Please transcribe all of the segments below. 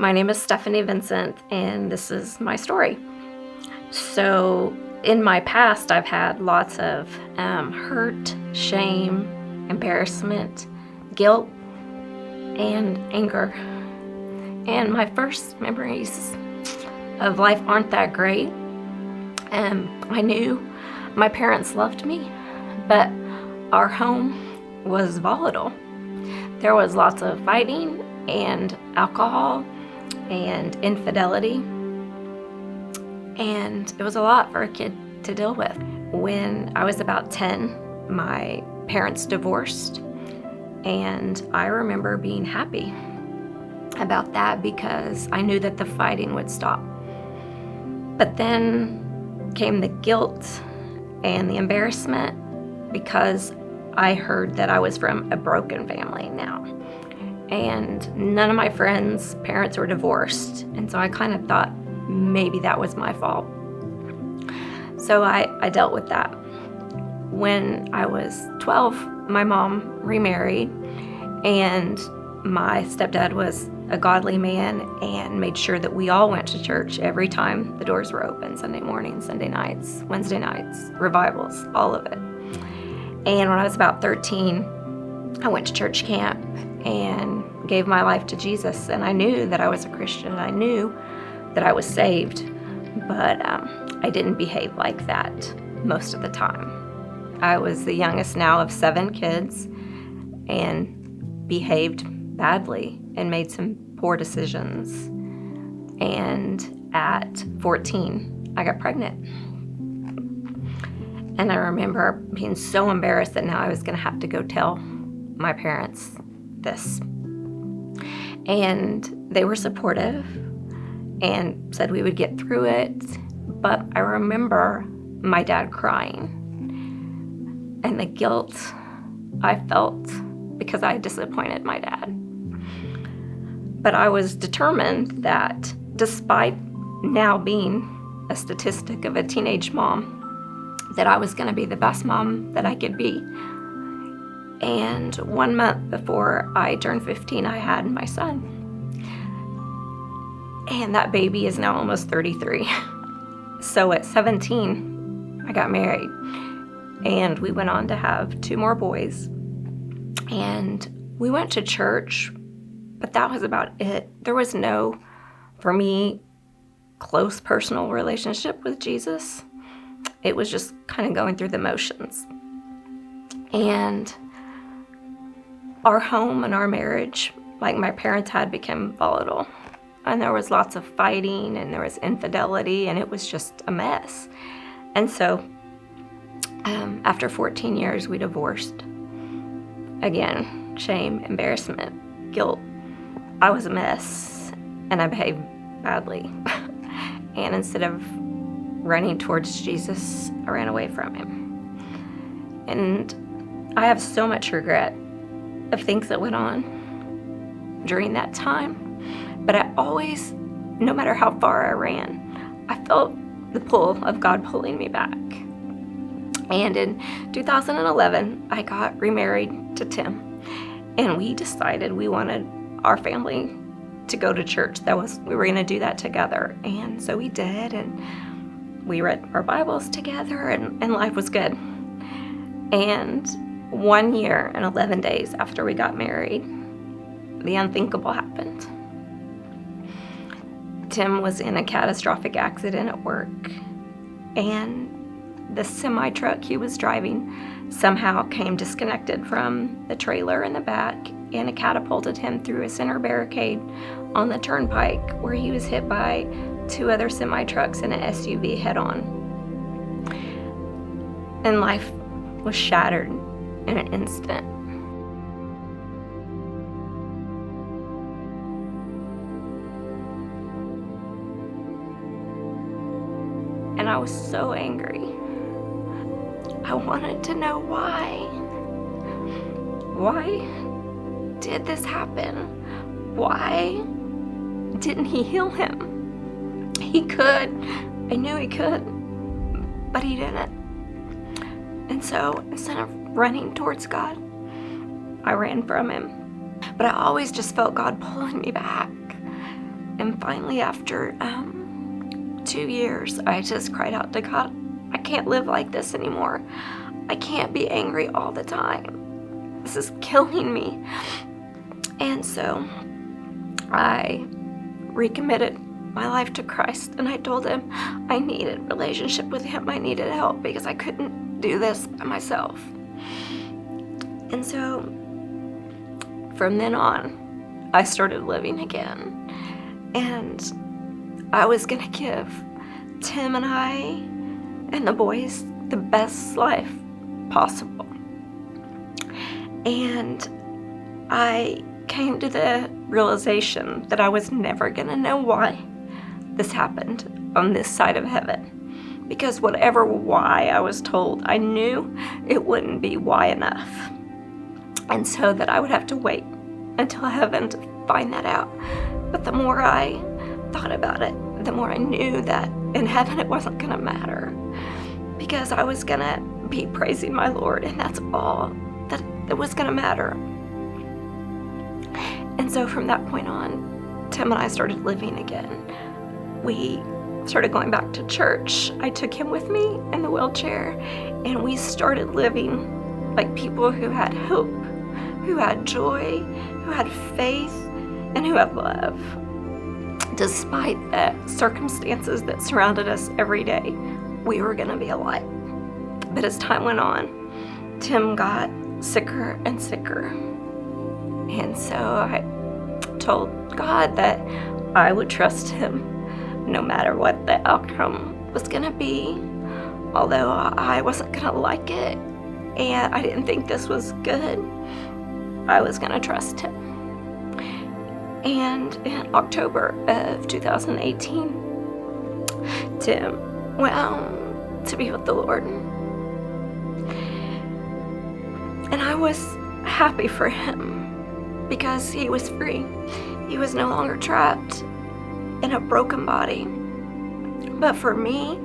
My name is Stephanie Vincent, and this is my story. So, in my past, I've had lots of hurt, shame, embarrassment, guilt, and anger. And my first memories of life aren't that great. I knew my parents loved me, but our home was volatile. There was lots of fighting and alcohol and infidelity, and it was a lot for a kid to deal with. When I was about 10, my parents divorced, and I remember being happy about that because I knew that the fighting would stop. But then came the guilt and the embarrassment because I heard that I was from a broken family now. And none of my friends' parents were divorced. And so I kind of thought maybe that was my fault. So I dealt with that. When I was 12, my mom remarried, and my stepdad was a godly man and made sure that we all went to church every time the doors were open, Sunday mornings, Sunday nights, Wednesday nights, revivals, all of it. And when I was about 13, I went to church camp and gave my life to Jesus. And I knew that I was a Christian. I knew that I was saved, but I didn't behave like that most of the time. I was the youngest now of 7 kids and behaved badly and made some poor decisions. And at 14, I got pregnant. And I remember being so embarrassed that now I was going to have to go tell my parents this. And they were supportive and said we would get through it. But I remember my dad crying and the guilt I felt because I disappointed my dad. But I was determined that despite now being a statistic of a teenage mom, that I was going to be the best mom that I could be. And 1 month before I turned 15, I had my son. And that baby is now almost 33. So at 17, I got married. And we went on to have 2 more boys. And we went to church, but that was about it. There was no, for me, close personal relationship with Jesus. It was just kind of going through the motions. And our home and our marriage, like my parents had, became volatile. And there was lots of fighting and there was infidelity and it was just a mess. And so after 14 years, we divorced. Again, shame, embarrassment, guilt. I was a mess and I behaved badly. And instead of running towards Jesus, I ran away from him. And I have so much regret of things that went on during that time. But I always, no matter how far I ran, I felt the pull of God pulling me back. And in 2011, I got remarried to Tim. And we decided we wanted our family to go to church. We were going to do that together. And so we did. And we read our Bibles together, and life was good. And 1 year and 11 days after we got married, the unthinkable happened. Tim was in a catastrophic accident at work, and the semi-truck he was driving somehow came disconnected from the trailer in the back, and it catapulted him through a center barricade on the turnpike, where he was hit by 2 other semi-trucks and an SUV head-on. And life was shattered in an instant. And I was so angry. I wanted to know why. Why did this happen? Why didn't he heal him? He could. I knew he could, but he didn't. And so instead of running towards God, I ran from him. But I always just felt God pulling me back. And finally, after 2 years, I just cried out to God, I can't live like this anymore. I can't be angry all the time. This is killing me. And so I recommitted my life to Christ, and I told him I needed a relationship with him. I needed help because I couldn't do this by myself. And so from then on, I started living again. And I was going to give Tim and I and the boys the best life possible. And I came to the realization that I was never going to know why this happened on this side of heaven. Because whatever why I was told, I knew it wouldn't be why enough. And so that I would have to wait until heaven to find that out. But the more I thought about it, the more I knew that in heaven it wasn't going to matter. Because I was going to be praising my Lord, and that's all that it was going to matter. And so from that point on, Tim and I started living again. We started going back to church. I took him with me in the wheelchair, and we started living like people who had hope, who had joy, who had faith, and who had love. Despite the circumstances that surrounded us every day, we were going to be a light. But as time went on, Tim got sicker and sicker. And so I told God that I would trust him no matter what the outcome was going to be. Although I wasn't going to like it and I didn't think this was good, I was going to trust him. And in October of 2018, Tim went home to be with the Lord. And I was happy for him because he was free. He was no longer trapped in a broken body. But for me,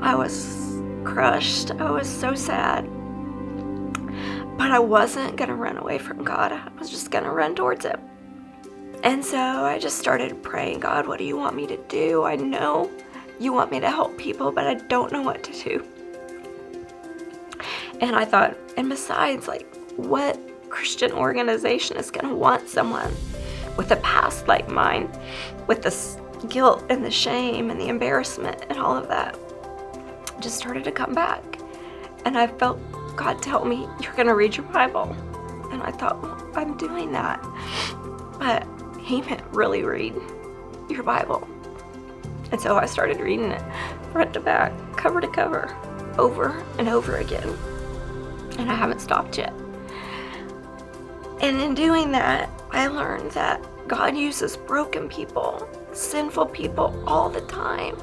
I was crushed. I was so sad. But I wasn't going to run away from God. I was just going to run towards him. And so I just started praying, God, what do you want me to do? I know you want me to help people, but I don't know what to do. And I thought, and besides, like, what Christian organization is going to want someone with a past like mine, with the guilt and the shame and the embarrassment and all of that? Just started to come back. And I felt God tell me, you're going to read your Bible. And I thought, well, I'm doing that. But he meant really read your Bible. And so I started reading it front to back, cover to cover, over and over again. And I haven't stopped yet. And in doing that, I learned that God uses broken people, sinful people all the time.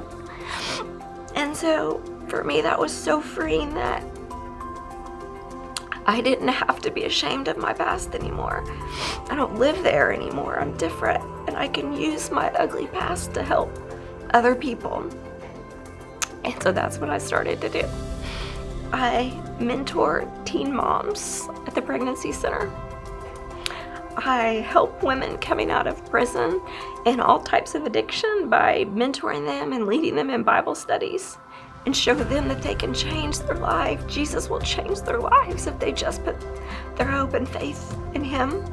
And so for me, that was so freeing that I didn't have to be ashamed of my past anymore. I don't live there anymore. I'm different. And I can use my ugly past to help other people. And so that's what I started to do. I mentor teen moms at the pregnancy center. I help women coming out of prison and all types of addiction by mentoring them and leading them in Bible studies and show them that they can change their life. Jesus will change their lives if they just put their hope and faith in him.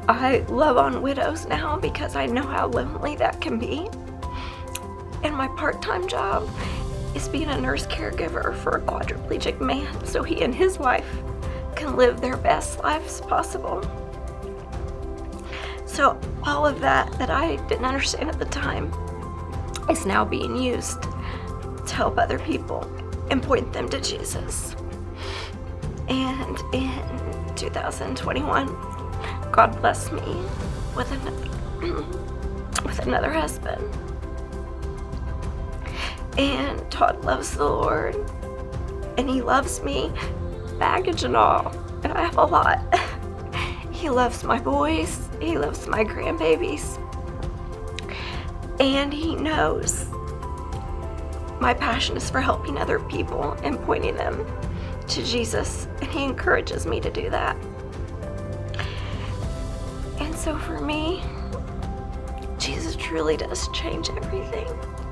I love on widows now because I know how lonely that can be. And my part-time job is being a nurse caregiver for a quadriplegic man so he and his wife can live their best lives possible. So all of that I didn't understand at the time is now being used to help other people and point them to Jesus. And in 2021, God blessed me with another husband. And Todd loves the Lord, and he loves me, baggage and all, and I have a lot. He loves my boys, he loves my grandbabies, and he knows my passion is for helping other people and pointing them to Jesus, and he encourages me to do that. And so for me, really does change everything.